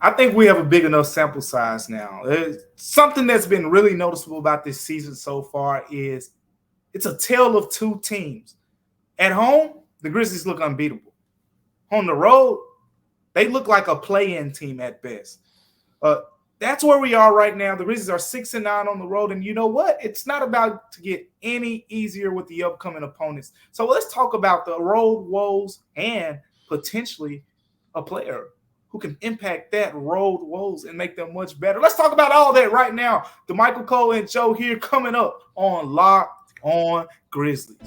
I think we have a big enough sample size now. Something that's been really noticeable about this season so far is it's a tale of two teams. At home, the Grizzlies look unbeatable. On the road, they look like a play-in team at best. That's where we are right now. The Grizzlies are 6-9 on the road, and you know what? It's not about to get any easier with the upcoming opponents. So let's talk about the road woes and potentially a player who can impact that road woes and make them much better. Let's talk about all that right now. Damichael and Joe here coming up on Locked On Grizzlies.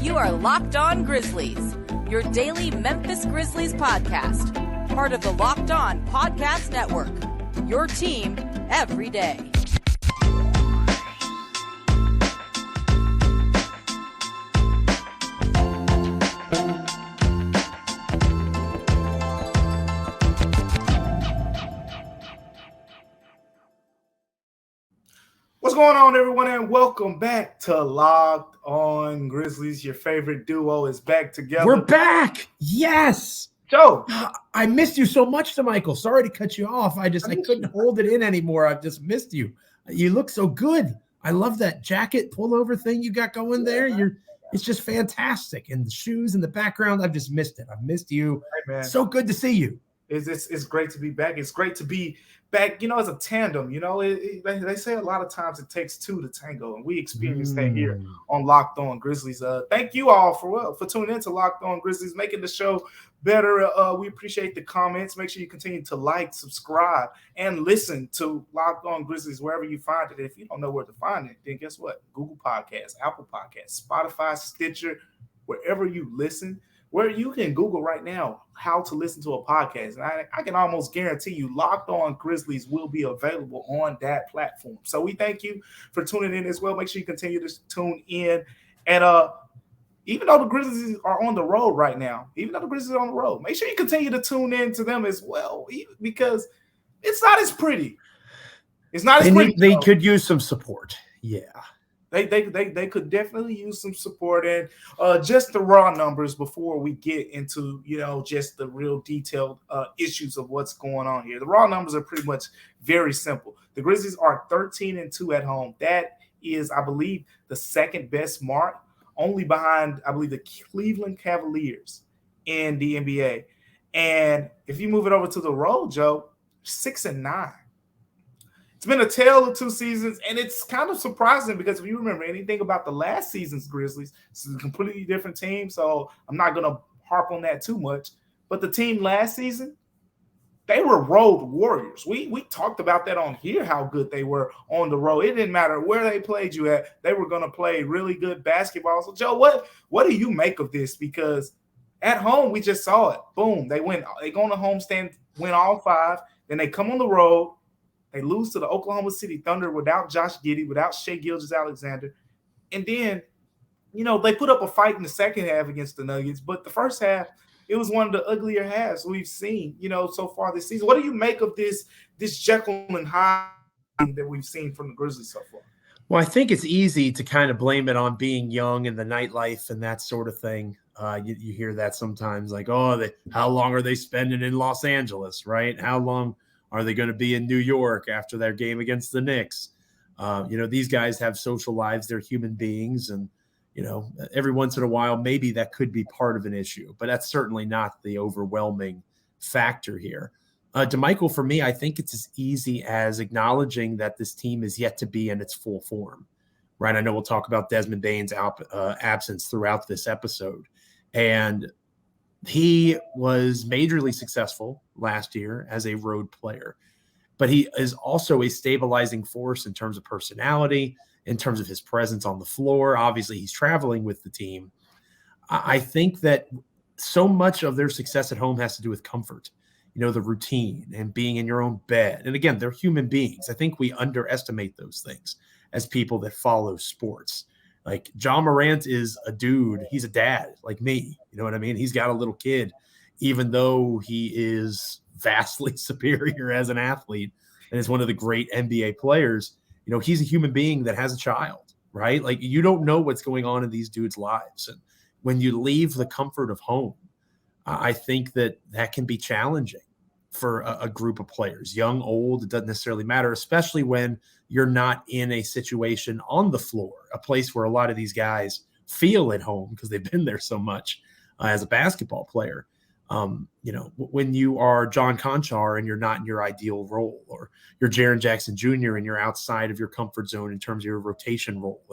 You are Locked On Grizzlies, your daily Memphis Grizzlies podcast, part of the Locked On Podcast Network, your team every day. What's going on, everyone, and welcome back to Locked On Grizzlies. Your favorite duo is back together. We're back. Yes. Joe. I missed you so much, Damichael. Sorry to cut you off. I couldn't hold it in anymore. I've just missed you. You look so good. I love that jacket pullover thing you got going there. It's just fantastic. And the shoes in the background, I've just missed it. I've missed you. Hey, man. So good to see you. It's great to be back. It's great to be back, as a tandem. They say a lot of times it takes two to tango, and we experience that here on Locked On Grizzlies. Thank you all for tuning in to Locked On Grizzlies, making the show better. We appreciate the comments. Make sure you continue to like, subscribe, and listen to Locked On Grizzlies wherever you find it. If you don't know where to find it, then guess what? Google Podcasts, Apple Podcasts, Spotify, Stitcher, wherever you listen. Where you can Google right now how to listen to a podcast. And I can almost guarantee you Locked On Grizzlies will be available on that platform. So we thank you for tuning in as well. Make sure you continue to tune in. And even though the Grizzlies are on the road right now, make sure you continue to tune in to them as well, because it's not as pretty. It's not as pretty. They could use some support. Yeah. They could definitely use some support, and just the raw numbers before we get into just the real detailed issues of what's going on here. The raw numbers are pretty much very simple. The Grizzlies are 13-2 at home. That is, I believe, the second best mark, only behind, I believe, the Cleveland Cavaliers in the NBA. And if you move it over to the road, Joe, 6-9. It's been a tale of two seasons, and it's kind of surprising because if you remember anything about the last season's Grizzlies, this is a completely different team, so I'm not going to harp on that too much. But the team last season, they were road warriors. We talked about that on here, how good they were on the road. It didn't matter where they played you at. They were going to play really good basketball. So, Joe, what do you make of this? Because at home, we just saw it. Boom, they go on the homestand, win all five. Then they come on the road. They lose to the Oklahoma City Thunder without Josh Giddey, without Shai Gilgeous-Alexander. And then, they put up a fight in the second half against the Nuggets. But the first half, it was one of the uglier halves we've seen, so far this season. What do you make of this Jekyll and Hyde that we've seen from the Grizzlies so far? Well, I think it's easy to kind of blame it on being young and the nightlife and that sort of thing. You hear that sometimes, like, how long are they spending in Los Angeles, right? How long are they going to be in New York after their game against the Knicks? These guys have social lives. They're human beings. And, every once in a while, maybe that could be part of an issue. But that's certainly not the overwhelming factor here. Damichael, for me, I think it's as easy as acknowledging that this team is yet to be in its full form, right? I know we'll talk about Desmond Bane's absence throughout this episode. And he was majorly successful last year as a road player, but he is also a stabilizing force in terms of personality, in terms of his presence on the floor. Obviously, he's traveling with the team. I think that so much of their success at home has to do with comfort, the routine and being in your own bed. And again, they're human beings. I think we underestimate those things as people that follow sports. Like Ja Morant is a dude. He's a dad like me. You know what I mean? He's got a little kid, even though he is vastly superior as an athlete and is one of the great NBA players. He's a human being that has a child, right? Like, you don't know what's going on in these dudes' lives. And when you leave the comfort of home, I think that can be challenging for a group of players, young, old, it doesn't necessarily matter, especially when you're not in a situation on the floor, a place where a lot of these guys feel at home because they've been there so much as a basketball player. When you are John Conchar and you're not in your ideal role, or you're Jaren Jackson Jr. and you're outside of your comfort zone in terms of your rotation role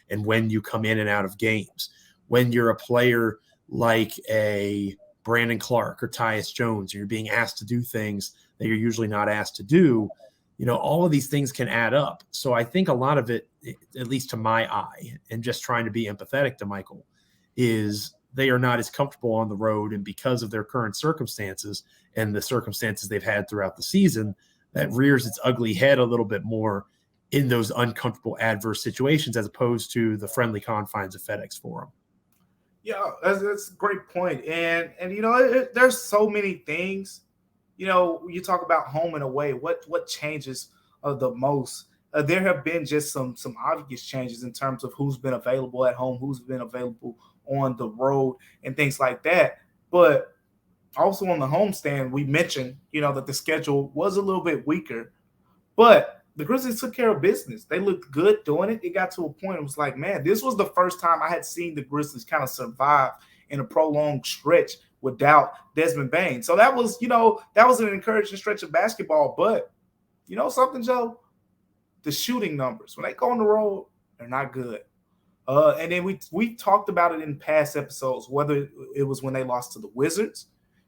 and when you come in and out of games, when you're a player like a Brandon Clark or Tyus Jones, and you're being asked to do things that you're usually not asked to do, all of these things can add up. So I think a lot of it, at least to my eye, and just trying to be empathetic to Michael, is they are not as comfortable on the road. And because of their current circumstances and the circumstances they've had throughout the season, that rears its ugly head a little bit more in those uncomfortable, adverse situations, as opposed to the friendly confines of FedEx Forum. Yeah, that's a great point. And there's so many things. You talk about home and away. What changes the most? There have been just some obvious changes in terms of who's been available at home, who's been available on the road, and things like that. But also on the homestand, we mentioned, that the schedule was a little bit weaker, but the Grizzlies took care of business. They looked good doing it. It got to a point, it was like, man, this was the first time I had seen the Grizzlies kind of survive in a prolonged stretch without Desmond Bane. So that was, that was an encouraging stretch of basketball. But something, Joe? The shooting numbers, when they go on the road, they're not good. And then we talked about it in past episodes, whether it was when they lost to the Wizards.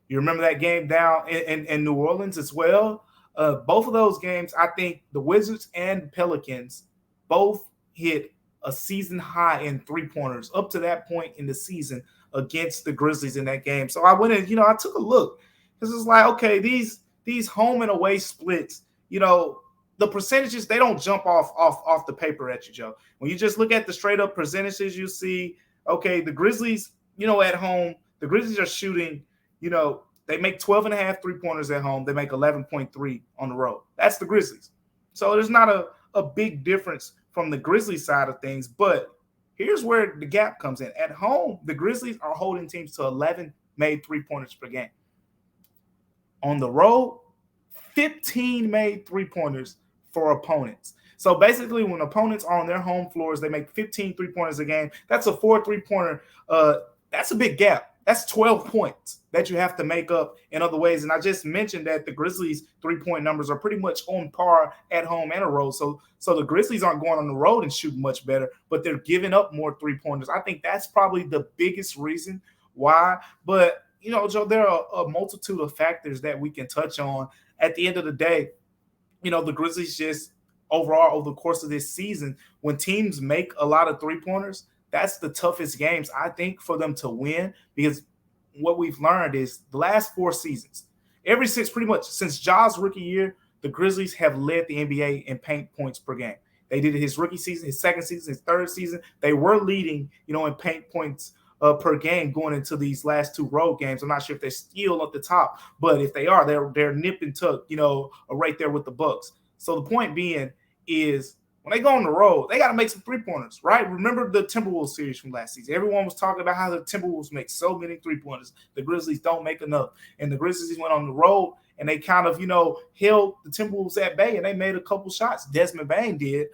You remember that game down in New Orleans as well? Both of those games, I think the Wizards and Pelicans both hit a season high in three-pointers up to that point in the season against the Grizzlies in that game. So I went in, I took a look. This is like, okay, these home and away splits, the percentages, they don't jump off the paper at you, Joe. When you just look at the straight-up percentages, you see, okay, the Grizzlies, at home, the Grizzlies are shooting, they make 12.5 three-pointers at home. They make 11.3 on the road. That's the Grizzlies. So there's not a big difference from the Grizzlies side of things. But here's where the gap comes in. At home, the Grizzlies are holding teams to 11 made three-pointers per game. On the road, 15 made three-pointers for opponents. So basically, when opponents are on their home floors, they make 15 three-pointers a game. That's a 4 three-pointer. That's a big gap. That's 12 points that you have to make up in other ways. And I just mentioned that the Grizzlies' three-point numbers are pretty much on par at home and a road. So the Grizzlies aren't going on the road and shooting much better, but they're giving up more three-pointers. I think that's probably the biggest reason why. But, Joe, there are a multitude of factors that we can touch on. At the end of the day, the Grizzlies just overall over the course of this season, when teams make a lot of three-pointers, that's the toughest games, I think, for them to win, because what we've learned is the last 4 seasons, pretty much since Ja's rookie year, the Grizzlies have led the NBA in paint points per game. They did it his rookie season, his second season, his third season. They were leading, in paint points per game going into these last 2 road games. I'm not sure if they're still at the top, but if they are, they're nip and tuck, right there with the Bucks. So the point being is, when they go on the road, they got to make some three-pointers, right? Remember the Timberwolves series from last season. Everyone was talking about how the Timberwolves make so many three-pointers. The Grizzlies don't make enough. And the Grizzlies went on the road, and they kind of, held the Timberwolves at bay, and they made a couple shots. Desmond Bane did.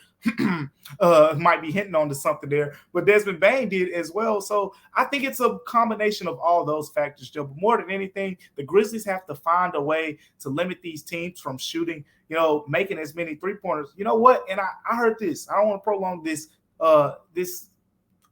Might be hinting on to something there, but Desmond Bane did as well. So I think it's a combination of all those factors, Joe. But more than anything, the Grizzlies have to find a way to limit these teams from shooting, making as many three-pointers. You know what? And I heard this. I don't want to prolong this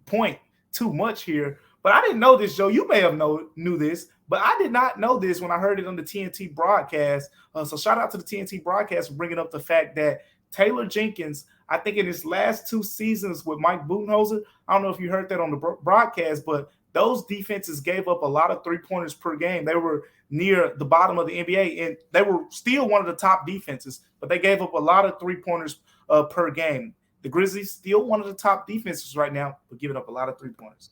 point too much here, but I didn't know this, Joe. You may have knew this, but I did not know this when I heard it on the TNT broadcast. So shout out to the TNT broadcast for bringing up the fact that Taylor Jenkins, I think in his last 2 seasons with Mike Budenholzer, I don't know if you heard that on the broadcast, but those defenses gave up a lot of three-pointers per game. They were near the bottom of the NBA, and they were still one of the top defenses, but they gave up a lot of three-pointers per game. The Grizzlies still one of the top defenses right now, but giving up a lot of three-pointers.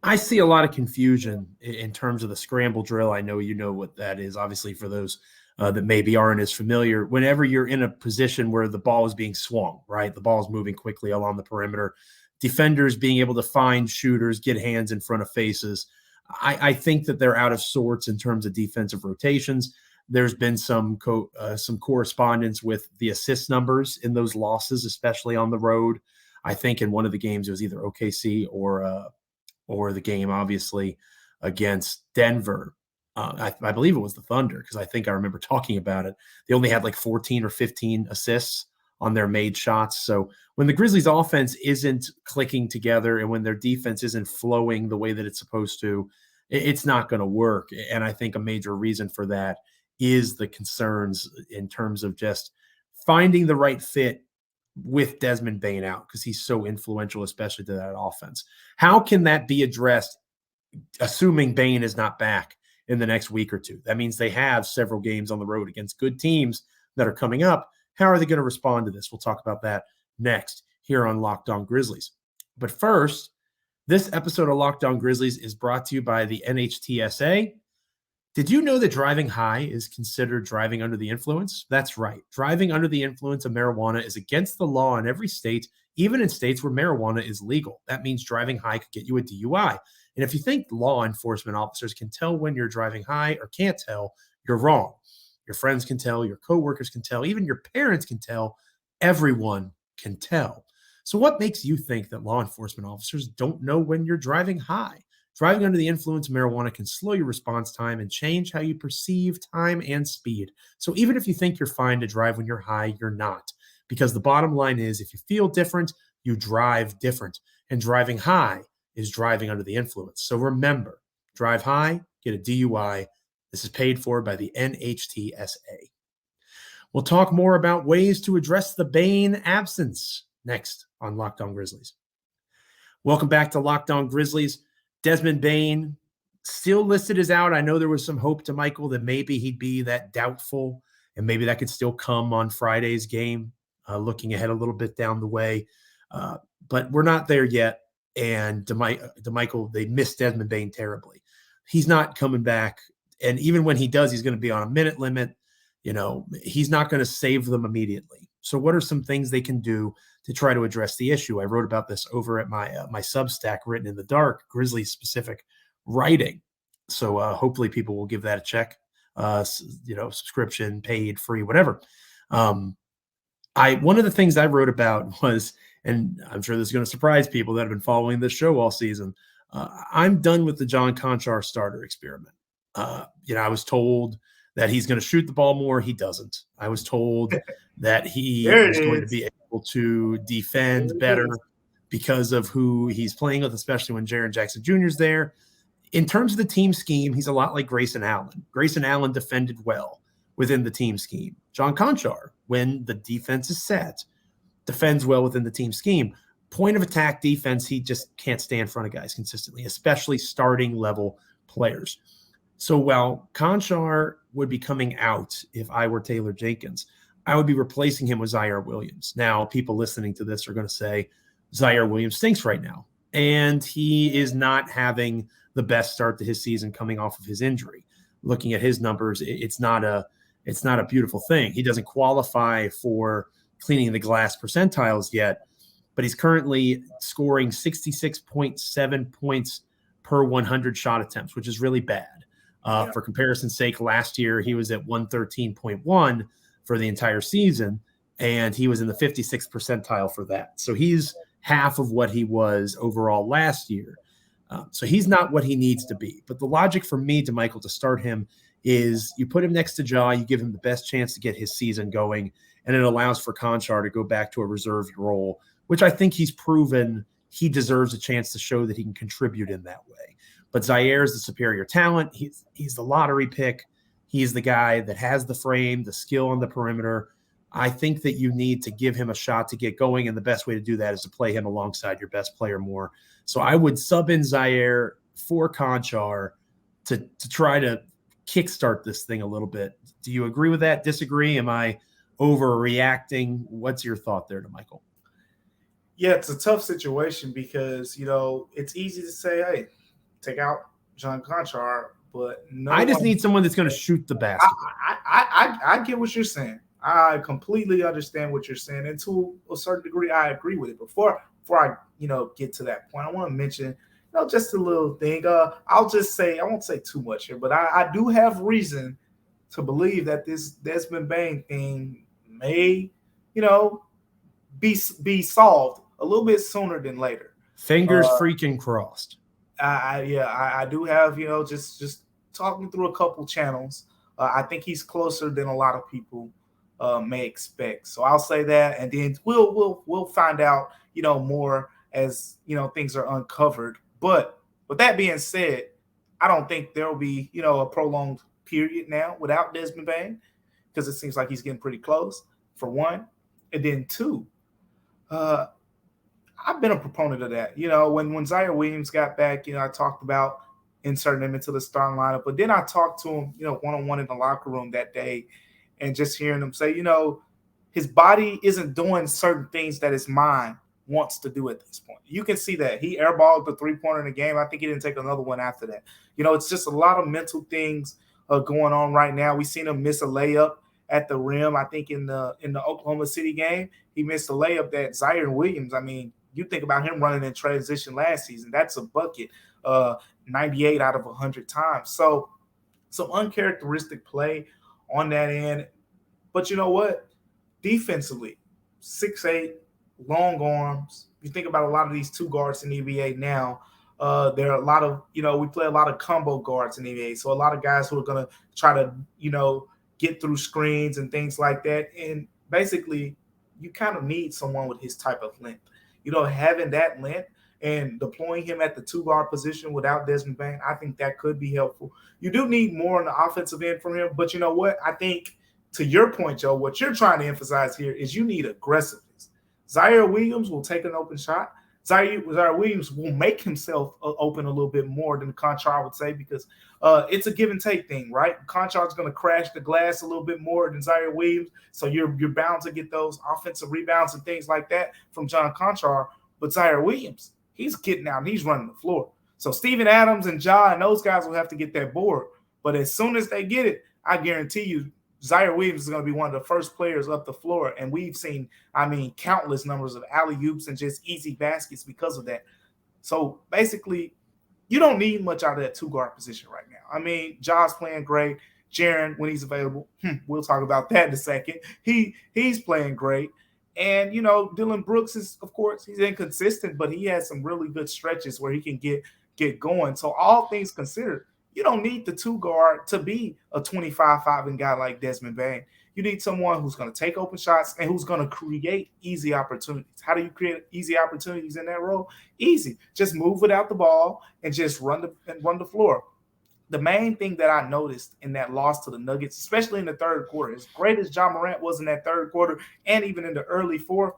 I see a lot of confusion in terms of the scramble drill. I know you know what that is, obviously, for those that maybe aren't as familiar. Whenever you're in a position where the ball is being swung, right? The ball is moving quickly along the perimeter. Defenders being able to find shooters, get hands in front of faces. I think that they're out of sorts in terms of defensive rotations. There's been some correspondence with the assist numbers in those losses, especially on the road. I think in one of the games it was either OKC or the game, obviously, against Denver. I believe it was the Thunder, because I think I remember talking about it. They only had like 14 or 15 assists on their made shots. So when the Grizzlies offense isn't clicking together and when their defense isn't flowing the way that it's supposed to, it's not going to work. And I think a major reason for that is the concerns in terms of just finding the right fit with Desmond Bane out, because he's so influential, especially to that offense. How can that be addressed, assuming Bane is not back in the next week or two? That means they have several games on the road against good teams that are coming up. How are they going to respond to this? We'll talk about that next here on Locked On Grizzlies. But first, this episode of Locked On Grizzlies is brought to you by the NHTSA. Did you know that driving high is considered driving under the influence? That's right. Driving under the influence of marijuana is against the law in every state, even in states where marijuana is legal. That means driving high could get you a DUI. And if you think law enforcement officers can tell when you're driving high or can't tell, you're wrong. Your friends can tell, your coworkers can tell, even your parents can tell. Everyone can tell. So what makes you think that law enforcement officers don't know when you're driving high? Driving under the influence of marijuana can slow your response time and change how you perceive time and speed. So even if you think you're fine to drive when you're high, you're not. Because the bottom line is, if you feel different, you drive different. And driving high is driving under the influence. So remember, drive high, get a DUI. This is paid for by the NHTSA. We'll talk more about ways to address the Bane absence next on Locked On Grizzlies. Welcome back to Locked On Grizzlies. Desmond Bane still listed as out. I know there was some hope to Michael that maybe he'd be that doubtful, and maybe that could still come on Friday's game, looking ahead a little bit down the way. But we're not there yet. And Damichael, they missed Desmond Bane terribly. He's not coming back. And even when he does, he's going to be on a minute limit. He's not going to save them immediately. So what are some things they can do to try to address the issue? I wrote about this over at my Substack, Written in the Dark, Grizzlies specific writing. So hopefully people will give that a check. Subscription, paid, free, whatever. One of the things I wrote about was, and I'm sure this is going to surprise people that have been following this show all season, I'm done with the John Conchar starter experiment. I was told that he's going to shoot the ball more. He doesn't. I was told that he is going to be able to defend better because of who he's playing with, especially when Jaren Jackson Jr. is there. In terms of the team scheme, he's a lot like Grayson Allen. Grayson Allen defended well within the team scheme. John Conchar, when the defense is set, defends well within the team scheme. Point of attack defense, he just can't stay in front of guys consistently, especially starting level players. So while Conchar would be coming out if I were Taylor Jenkins, I would be replacing him with Zaire Williams. Now, people listening to this are going to say Zaire Williams stinks right now, and he is not having the best start to his season coming off of his injury. Looking at his numbers, it's not a beautiful thing. He doesn't qualify for cleaning the glass percentiles yet, but he's currently scoring 66.7 points per 100 shot attempts, which is really bad. For comparison's sake, last year he was at 113.1 for the entire season, and he was in the 56th percentile for that. So he's half of what he was overall last year. So he's not what he needs to be. But the logic for me, Damichael, to start him is you put him next to Ja, you give him the best chance to get his season going, and it allows for Conchar to go back to a reserve role, which I think he's proven he deserves a chance to show that he can contribute in that way. But Zaire is the superior talent. He's the lottery pick. He's the guy that has the frame, the skill on the perimeter. I think that you need to give him a shot to get going, and the best way to do that is to play him alongside your best player more. So I would sub in Zaire for Conchar to try to kickstart this thing a little bit. Do you agree with that? Disagree? Am I overreacting? What's your thought there, Damichael? Yeah, it's a tough situation because, it's easy to say, hey, take out John Conchar, but I just need someone that's going to shoot the basketball. I get what you're saying. I completely understand what you're saying, and to a certain degree, I agree with it. Before I get to that point, I want to mention just a little thing. I'll just say, I won't say too much here, but I do have reason to believe that this Desmond Bane thing may, be solved a little bit sooner than later. Fingers freaking crossed. I do have, just talking through a couple channels. I think he's closer than a lot of people may expect. So I'll say that, and then we'll find out, more as things are uncovered. But with that being said, I don't think there will be, a prolonged period now without Desmond Bane, because it seems like he's getting pretty close, for one. And then two, I've been a proponent of that. When Zaire Williams got back, I talked about inserting him into the starting lineup. But then I talked to him, one-on-one in the locker room that day, and just hearing him say, his body isn't doing certain things that his mind wants to do at this point. You can see that. He airballed the three-pointer in the game. I think he didn't take another one after that. It's just a lot of mental things going on right now. We've seen him miss a layup at the rim. I think in the Oklahoma City game, he missed a layup that Zaire Williams, you think about him running in transition last season, that's a bucket 98 out of 100 times. So some uncharacteristic play on that end. But you know what? Defensively, 6'8", long arms. You think about a lot of these two guards in the NBA now. There are a lot of, we play a lot of combo guards in the NBA. So a lot of guys who are going to try to, get through screens and things like that. And basically, you kind of need someone with his type of length. Having that length and deploying him at the two-guard position without Desmond Bane, I think that could be helpful. You do need more on the offensive end from him, but you know what? I think, to your point, Joe, what you're trying to emphasize here is you need aggressiveness. Zaire Williams will take an open shot. Zaire Williams will make himself open a little bit more than Conchar would say, because it's a give and take thing, right? Conchar's going to crash the glass a little bit more than Zaire Williams, so you're bound to get those offensive rebounds and things like that from John Conchar. But Zaire Williams, he's getting out and he's running the floor. So Steven Adams and Ja and those guys will have to get that board. But as soon as they get it, I guarantee you, Zaire Williams is going to be one of the first players up the floor. And we've seen, countless numbers of alley-oops and just easy baskets because of that. So basically, you don't need much out of that two-guard position right now. Ja's playing great. Jaren, when he's available, we'll talk about that in a second. He's playing great. And, Dylan Brooks is, of course, he's inconsistent, but he has some really good stretches where he can get going. So all things considered, you don't need the two-guard to be a 25-5 guy like Desmond Bane. You need someone who's going to take open shots and who's going to create easy opportunities. How do you create easy opportunities in that role? Easy. Just move without the ball and just run the floor. The main thing that I noticed in that loss to the Nuggets, especially in the third quarter, as great as Ja Morant was in that third quarter and even in the early fourth,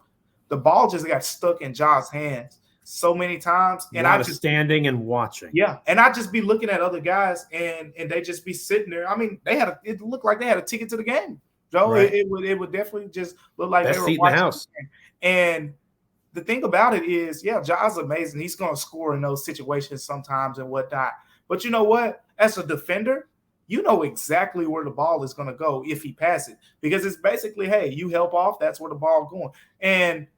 the ball just got stuck in Ja's hands so many times. And I just standing and watching. Yeah. And I'd just be looking at other guys and they just be sitting there. It looked like they had a ticket to the game. Joe, right. It would definitely just look like best they were seat watching in the house. And the thing about it is, Ja's amazing. He's going to score in those situations sometimes and whatnot. But you know what? As a defender, you know exactly where the ball is going to go if he passes it. Because it's basically, hey, you help off, that's where the ball going. And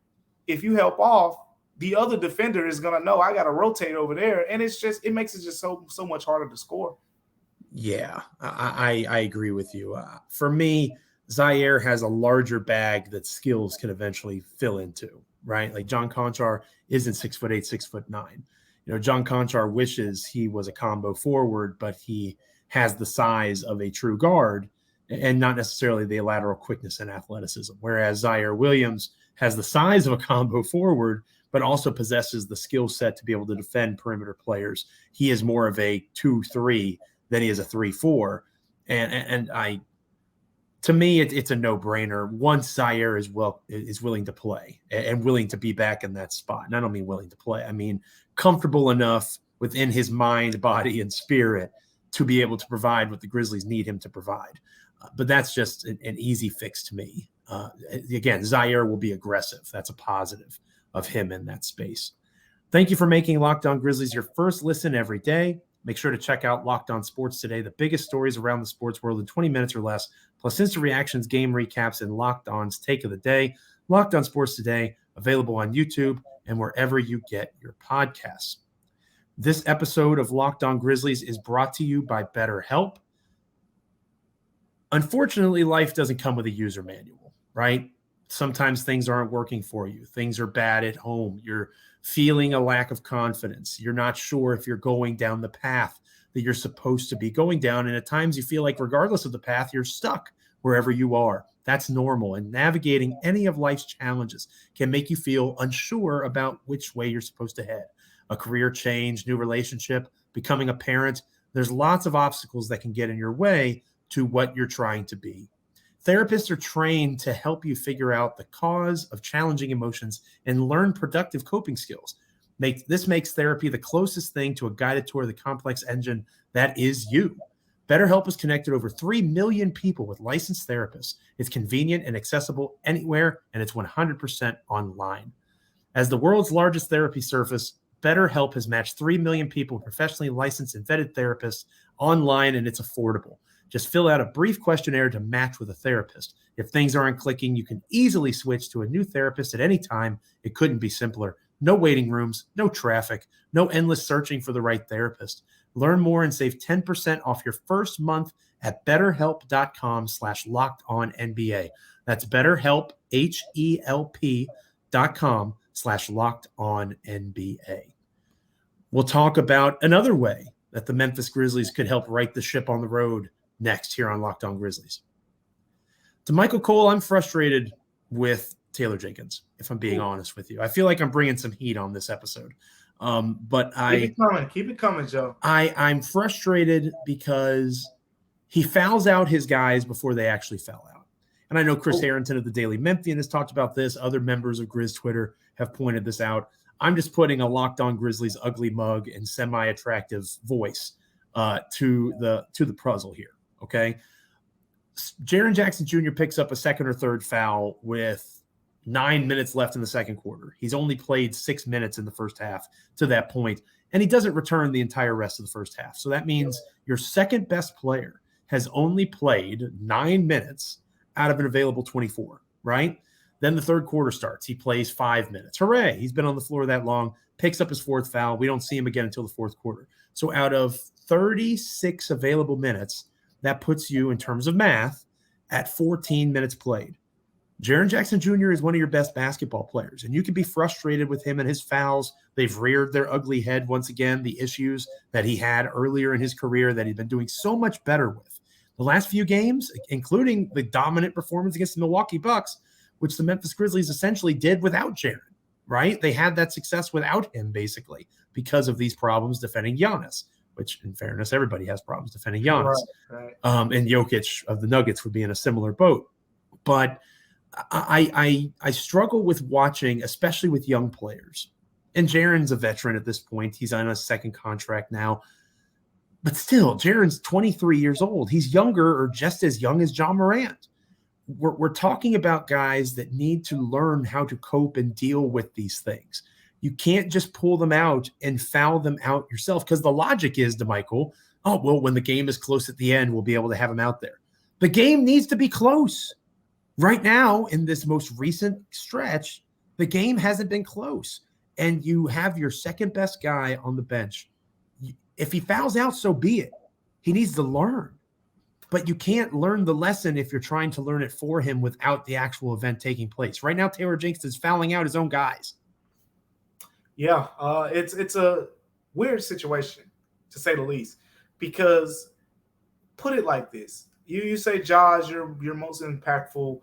if you help off, the other defender is going to know I got to rotate over there. And it makes it just so much harder to score. Yeah, I agree with you. For me, Zaire has a larger bag that skills can eventually fill into, right? Like John Conchar isn't 6'8", 6'9". John Conchar wishes he was a combo forward, but he has the size of a true guard and not necessarily the lateral quickness and athleticism. Whereas Zaire Williams has the size of a combo forward, but also possesses the skill set to be able to defend perimeter players. He is more of a 2-3 than he is a 3-4. And to me, it's a no-brainer once Zaire is willing to play and willing to be back in that spot. And I don't mean willing to play. I mean comfortable enough within his mind, body, and spirit to be able to provide what the Grizzlies need him to provide. But that's just an easy fix to me. Again, Zaire will be aggressive. That's a positive of him in that space. Thank you for making Locked On Grizzlies your first listen every day. Make sure to check out Locked On Sports Today, the biggest stories around the sports world in 20 minutes or less, plus instant reactions, game recaps, and Locked On's Take of the Day. Locked On Sports Today, available on YouTube and wherever you get your podcasts. This episode of Locked On Grizzlies is brought to you by BetterHelp. Unfortunately, life doesn't come with a user manual, right? Sometimes things aren't working for you. Things are bad at home. You're feeling a lack of confidence. You're not sure if you're going down the path that you're supposed to be going down. And at times you feel like regardless of the path, you're stuck wherever you are. That's normal. And navigating any of life's challenges can make you feel unsure about which way you're supposed to head. A career change, new relationship, becoming a parent. There's lots of obstacles that can get in your way to what you're trying to be. Therapists are trained to help you figure out the cause of challenging emotions and learn productive coping skills. This makes therapy the closest thing to a guided tour of the complex engine that is you. BetterHelp has connected over 3 million people with licensed therapists. It's convenient and accessible anywhere, and it's 100% online. As the world's largest therapy service, BetterHelp has matched 3 million people with professionally licensed and vetted therapists online, and it's affordable. Just fill out a brief questionnaire to match with a therapist. If things aren't clicking, you can easily switch to a new therapist at any time. It couldn't be simpler. No waiting rooms, no traffic, no endless searching for the right therapist. Learn more and save 10% off your first month at betterhelp.com/lockedonnba. That's BetterHelp, HELP.com/lockedonnba. We'll talk about another way that the Memphis Grizzlies could help right the ship on the road next here on Locked On Grizzlies. Damichael Cole, I'm frustrated with Taylor Jenkins, if I'm being honest with you. I feel like I'm bringing some heat on this episode. But Keep it coming, Joe. I'm frustrated because he fouls out his guys before they actually foul out. And I know Chris Harrington of the Daily Memphian has talked about this. Other members of Grizz Twitter have pointed this out. I'm just putting a Locked On Grizzlies ugly mug and semi-attractive voice to the puzzle here. Okay. Jaren Jackson Jr. picks up a second or third foul with 9 minutes left in the second quarter. He's only played 6 minutes in the first half to that point, and he doesn't return the entire rest of the first half. So that means your second best player has only played 9 minutes out of an available 24, right? Then the third quarter starts. He plays 5 minutes. Hooray. He's been on the floor that long, picks up his fourth foul. We don't see him again until the fourth quarter. So out of 36 available minutes, that puts you, in terms of math, at 14 minutes played. Jaren Jackson Jr. is one of your best basketball players, and you can be frustrated with him and his fouls. They've reared their ugly head once again, the issues that he had earlier in his career that he'd been doing so much better with. The last few games, including the dominant performance against the Milwaukee Bucks, which the Memphis Grizzlies essentially did without Jaren, right? They had that success without him, basically, because of these problems defending Giannis, which, in fairness, everybody has problems defending Giannis. Right. And Jokic of the Nuggets would be in a similar boat. But I struggle with watching, especially with young players. And Jaren's a veteran at this point. He's on a second contract now. But still, Jaren's 23 years old. He's younger or just as young as Ja Morant. We're talking about guys that need to learn how to cope and deal with these things. You can't just pull them out and foul them out yourself, because the logic is, Damichael, oh, well, when the game is close at the end, we'll be able to have them out there. The game needs to be close. Right now, in this most recent stretch, the game hasn't been close. And you have your second best guy on the bench. If he fouls out, so be it. He needs to learn. But you can't learn the lesson if you're trying to learn it for him without the actual event taking place. Right now, Taylor Jenkins is fouling out his own guys. Yeah, it's a weird situation, to say the least, because put it like this. You say Ja is your most impactful,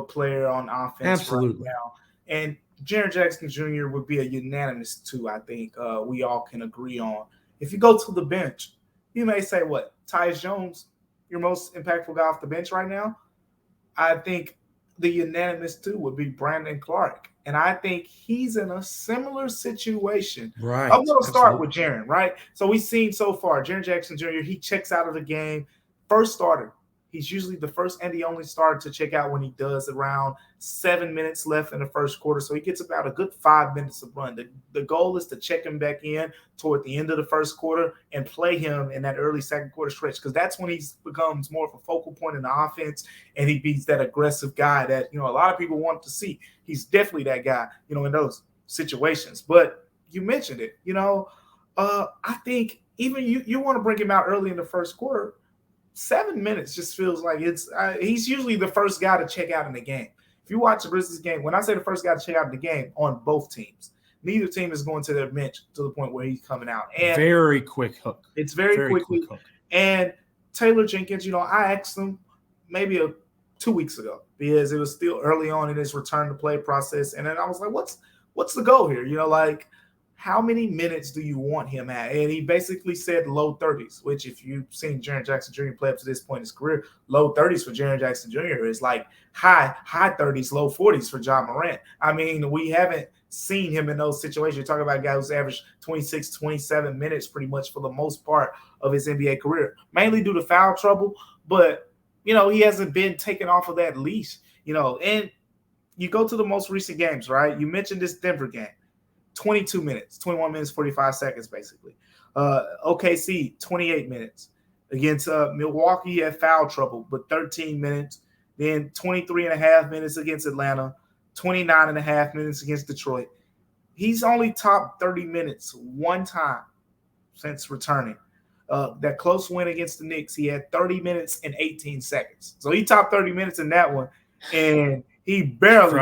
player on offense. Absolutely. Right now. And Jaren Jackson Jr. would be a unanimous two, I think we all can agree on. If you go to the bench, you may say, what, Tyus Jones, your most impactful guy off the bench right now? I think the unanimous two would be Brandon Clark. And I think he's in a similar situation. Right. I'm going to start with Jaren, right? So we've seen so far, Jaren Jackson Jr., he checks out of the game. First starter. He's usually the first and the only starter to check out when he does, around 7 minutes left in the first quarter. So he gets about a good 5 minutes of run. The goal is to check him back in toward the end of the first quarter and play him in that early second quarter stretch, because that's when he becomes more of a focal point in the offense, and he beats that aggressive guy that, a lot of people want to see. He's definitely that guy, in those situations. But you mentioned it, I think even you want to bring him out early in the first quarter 7 minutes just feels like he's usually the first guy to check out in the game. If you watch the Grizzlies game, when I say the first guy to check out in the game on both teams, neither team is going to their bench to the point where he's coming out. And very quick hook. It's very quickly. Quick hook. And Taylor Jenkins, I asked him maybe 2 weeks ago because it was still early on in his return to play process. And then I was like, what's the goal here? How many minutes do you want him at? And he basically said low 30s, which if you've seen Jaren Jackson Jr. play up to this point in his career, low 30s for Jaren Jackson Jr. is like high 30s, low 40s for Ja Morant. I mean, we haven't seen him in those situations. You're talking about a guy who's averaged 26, 27 minutes pretty much for the most part of his NBA career, mainly due to foul trouble. But, he hasn't been taken off of that leash, and you go to the most recent games, right? You mentioned this Denver game. 22 minutes, 21 minutes, 45 seconds, basically. OKC, 28 minutes. Against Milwaukee, he had foul trouble, but 13 minutes. Then 23 and a half minutes against Atlanta, 29 and a half minutes against Detroit. He's only topped 30 minutes one time since returning. That close win against the Knicks, he had 30 minutes and 18 seconds. So he topped 30 minutes in that one, and he barely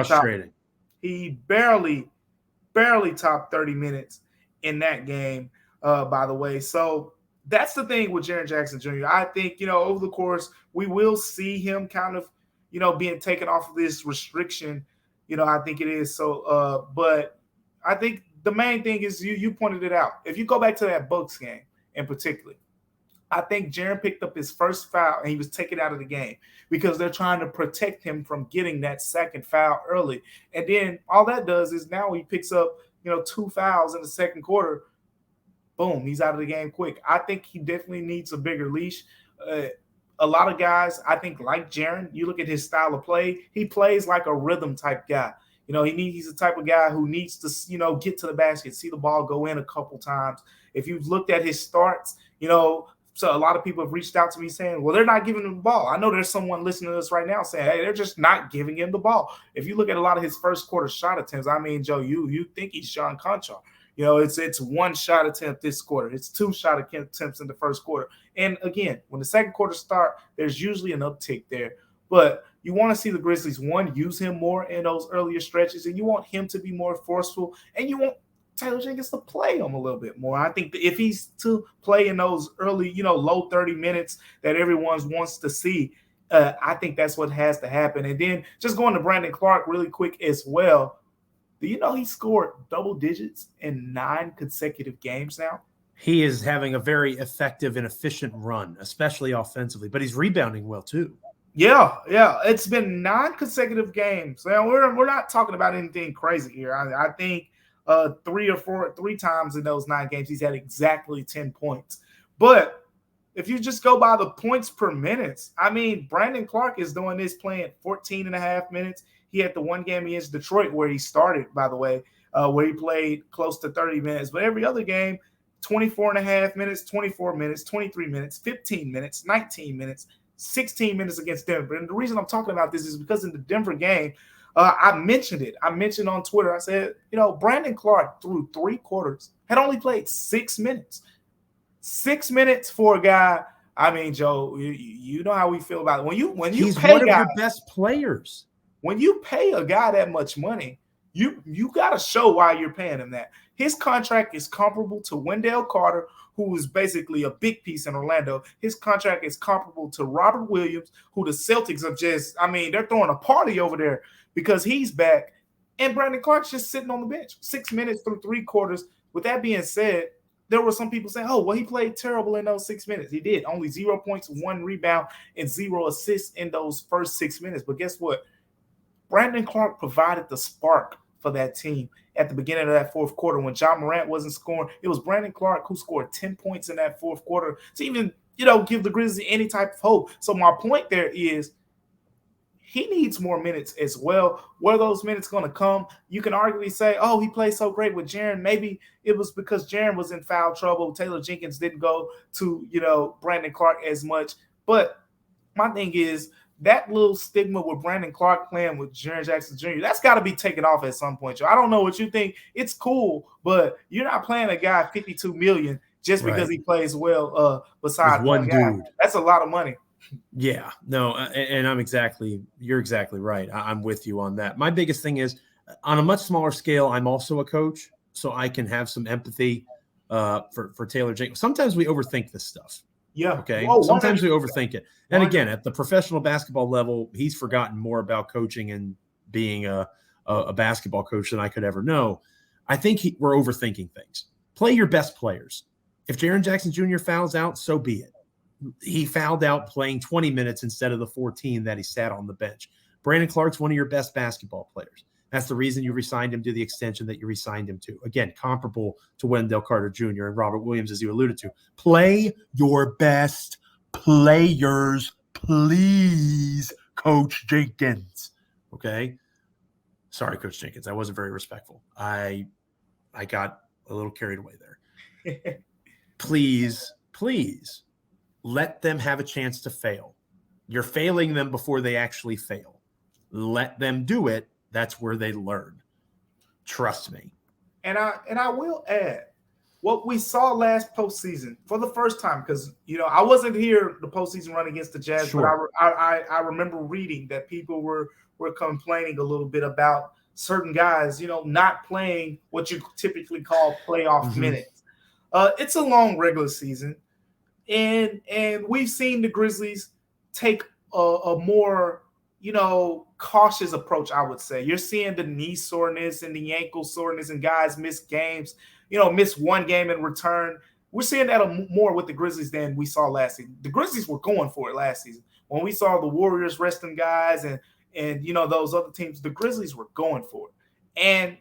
topped 30 minutes in that game, by the way. So that's the thing with Jaren Jackson Jr. I think, over the course, we will see him kind of, being taken off of this restriction. I think it is. So, but I think the main thing is you pointed it out. If you go back to that Bucks game in particular, I think Jaren picked up his first foul and he was taken out of the game because they're trying to protect him from getting that second foul early. And then all that does is now he picks up, 2 fouls in the second quarter. Boom, he's out of the game quick. I think he definitely needs a bigger leash. A lot of guys, I think, like Jaren, you look at his style of play, he plays like a rhythm type guy. He's the type of guy who needs to, get to the basket, see the ball go in a couple times. If you've looked at his starts, so a lot of people have reached out to me saying, well, they're not giving him the ball. I know there's someone listening to us right now saying, hey, they're just not giving him the ball. If you look at a lot of his first quarter shot attempts, I mean, Joe, you think he's Sean Conchar. It's one shot attempt this quarter. It's 2 shot attempts in the first quarter. And again, when the second quarter starts, there's usually an uptick there. But you want to see the Grizzlies, one, use him more in those earlier stretches, and you want him to be more forceful, and you want Taylor Jenkins to play him a little bit more. I think that if he's to play in those early, low 30 minutes that everyone wants to see, I think that's what has to happen. And then just going to Brandon Clark really quick as well. Do you know he scored double digits in 9 consecutive games now? He is having a very effective and efficient run, especially offensively, but he's rebounding well too. Yeah. It's been 9 consecutive games. Now we're not talking about anything crazy here. I think 3 times in those 9 games, he's had exactly 10 points. But if you just go by the points per minutes, I mean, Brandon Clark is doing this playing 14 and a half minutes. He had the one game against Detroit where he started, by the way, where he played close to 30 minutes. But every other game, 24 and a half minutes, 24 minutes, 23 minutes, 15 minutes, 19 minutes, 16 minutes against Denver. And the reason I'm talking about this is because in the Denver game, I mentioned it. I mentioned on Twitter, I said, Brandon Clark through 3 quarters had only played 6 minutes. 6 minutes for a guy. I mean, Joe, you know how we feel about it. When you he's pay one of guys, your best players. When you pay a guy that much money, you got to show why you're paying him that. His contract is comparable to Wendell Carter, who is basically a big piece in Orlando. His contract is comparable to Robert Williams, who the Celtics have they're throwing a party over there because he's back. And Brandon Clark's just sitting on the bench. 6 minutes through 3 quarters. With that being said, there were some people saying, oh, well, he played terrible in those 6 minutes. He did. Only 0 points, 1 rebound, and 0 assists in those first 6 minutes. But guess what? Brandon Clark provided the spark for that team at the beginning of that fourth quarter when Ja Morant wasn't scoring. It was Brandon Clark who scored 10 points in that fourth quarter to even, give the Grizzlies any type of hope. So my point there is he needs more minutes as well. Where those minutes going to come? You can arguably say, oh, he played so great with Jaren. Maybe it was because Jaren was in foul trouble. Taylor Jenkins didn't go to, Brandon Clark as much. But my thing is, that little stigma with Brandon Clark playing with Jaren Jackson Jr., that's got to be taken off at some point, Joe. I don't know what you think. It's cool, but you're not playing a guy $52 million just because he plays well beside one guy. dude. That's a lot of money. Yeah, no, and you're exactly right. I'm with you on that. My biggest thing is on a much smaller scale, I'm also a coach, so I can have some empathy for Taylor Jenkins. Sometimes we overthink this stuff. Yeah. Okay. Whoa, Sometimes we overthink it. And 100%. again, at the professional basketball level, he's forgotten more about coaching and being a basketball coach than I could ever know. I think we're overthinking things. Play your best players. If Jaren Jackson Jr. fouls out, so be it. He fouled out playing 20 minutes instead of the 14 that he sat on the bench. Brandon Clark's one of your best basketball players. That's the reason you re-signed him to the extension that you re-signed him to. Again, comparable to Wendell Carter Jr. and Robert Williams, as you alluded to. Play your best players, please, Coach Jenkins. Okay? Sorry, Coach Jenkins. I wasn't very respectful. I got a little carried away there. Please let them have a chance to fail. You're failing them before they actually fail. Let them do it. That's where they learn. Trust me. And I will add, what we saw last postseason for the first time, because I wasn't here the postseason run against the Jazz, Sure. but I remember reading that people were complaining a little bit about certain guys, not playing what you typically call playoff minutes. It's a long regular season. And we've seen the Grizzlies take a more, cautious approach, I would say. You're seeing the knee soreness and the ankle soreness and guys miss games, miss one game in return. We're seeing that more with the Grizzlies than we saw last season. The Grizzlies were going for it last season. When we saw the Warriors resting guys and those other teams, the Grizzlies were going for it. And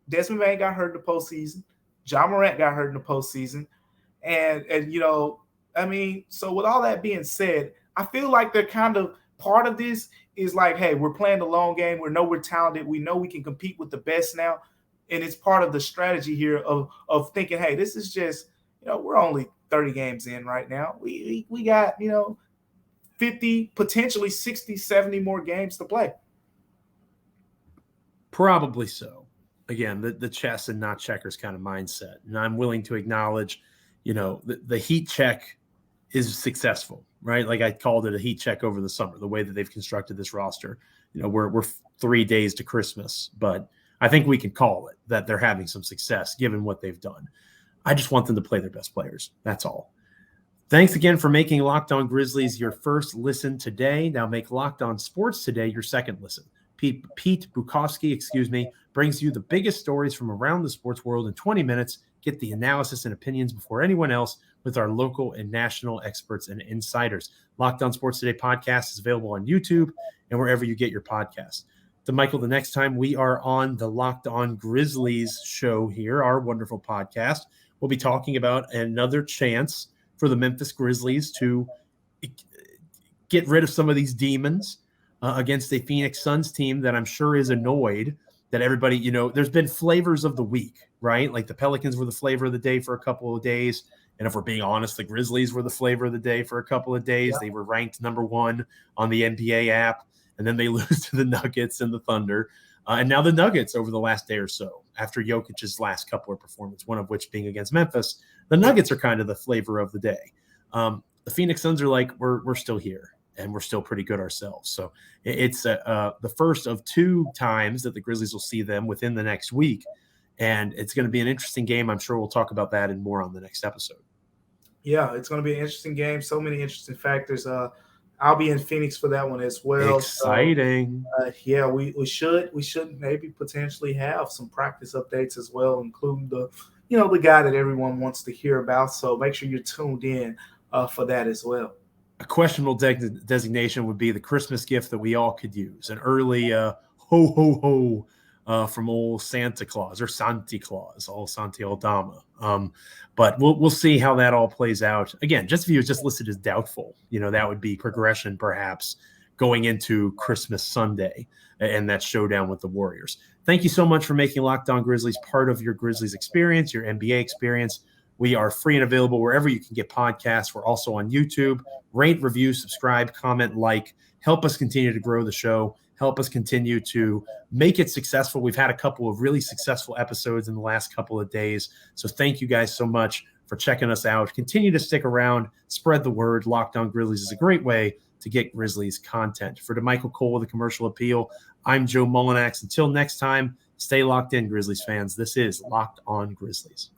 Desmond Bane got hurt in the postseason. Ja Morant got hurt in the postseason. And so with all that being said, I feel like they're kind of part of this is like, hey, we're playing the long game. We know we're talented. We know we can compete with the best now. And it's part of the strategy here of thinking, hey, this is just, we're only 30 games in right now. We got, 50, potentially 60, 70 more games to play. Probably so. Again, the chess and not checkers kind of mindset. And I'm willing to acknowledge, the heat check is successful, right? Like I called it a heat check over the summer, the way that they've constructed this roster. We're 3 days to Christmas, but I think we can call it that they're having some success given what they've done. I just want them to play their best players. That's all. Thanks again for making Locked On Grizzlies your first listen today. Now make Locked On Sports Today your second listen. Pete Bukowski, brings you the biggest stories from around the sports world in 20 minutes. Get the analysis and opinions before anyone else with our local and national experts and insiders. Locked On Sports Today podcast is available on YouTube and wherever you get your podcasts. Damichael, the next time we are on the Locked On Grizzlies show here, our wonderful podcast, we'll be talking about another chance for the Memphis Grizzlies to get rid of some of these demons against a Phoenix Suns team that I'm sure is annoyed that everybody, there's been flavors of the week, right? Like the Pelicans were the flavor of the day for a couple of days. And if we're being honest, the Grizzlies were the flavor of the day for a couple of days. Yeah. They were ranked number 1 on the NBA app, and then they lose to the Nuggets and the Thunder. And now the Nuggets over the last day or so, after Jokic's last couple of performances, one of which being against Memphis, the Nuggets are kind of the flavor of the day. The Phoenix Suns are like, we're still here, and we're still pretty good ourselves. So it's the first of 2 times that the Grizzlies will see them within the next week. And it's going to be an interesting game. I'm sure we'll talk about that and more on the next episode. Yeah, it's going to be an interesting game. So many interesting factors. I'll be in Phoenix for that one as well. Exciting. So, we should maybe potentially have some practice updates as well, including the guy that everyone wants to hear about. So make sure you're tuned in for that as well. A questionable designation would be the Christmas gift that we all could use. An early ho, ho, ho. From old Santa Claus or Santi Claus, old Santi Aldama. But we'll see how that all plays out. Again, just if he was just listed as doubtful, that would be progression perhaps going into Christmas Sunday and that showdown with the Warriors. Thank you so much for making Locked On Grizzlies part of your Grizzlies experience, your NBA experience. We are free and available wherever you can get podcasts. We're also on YouTube. Rate, review, subscribe, comment, like. Help us continue to grow the show. Help us continue to make it successful. We've had a couple of really successful episodes in the last couple of days. So thank you guys so much for checking us out. Continue to stick around, spread the word. Locked On Grizzlies is a great way to get Grizzlies content. For Damichael Cole with a commercial appeal, I'm Joe Mullinax. Until next time, stay locked in, Grizzlies fans. This is Locked On Grizzlies.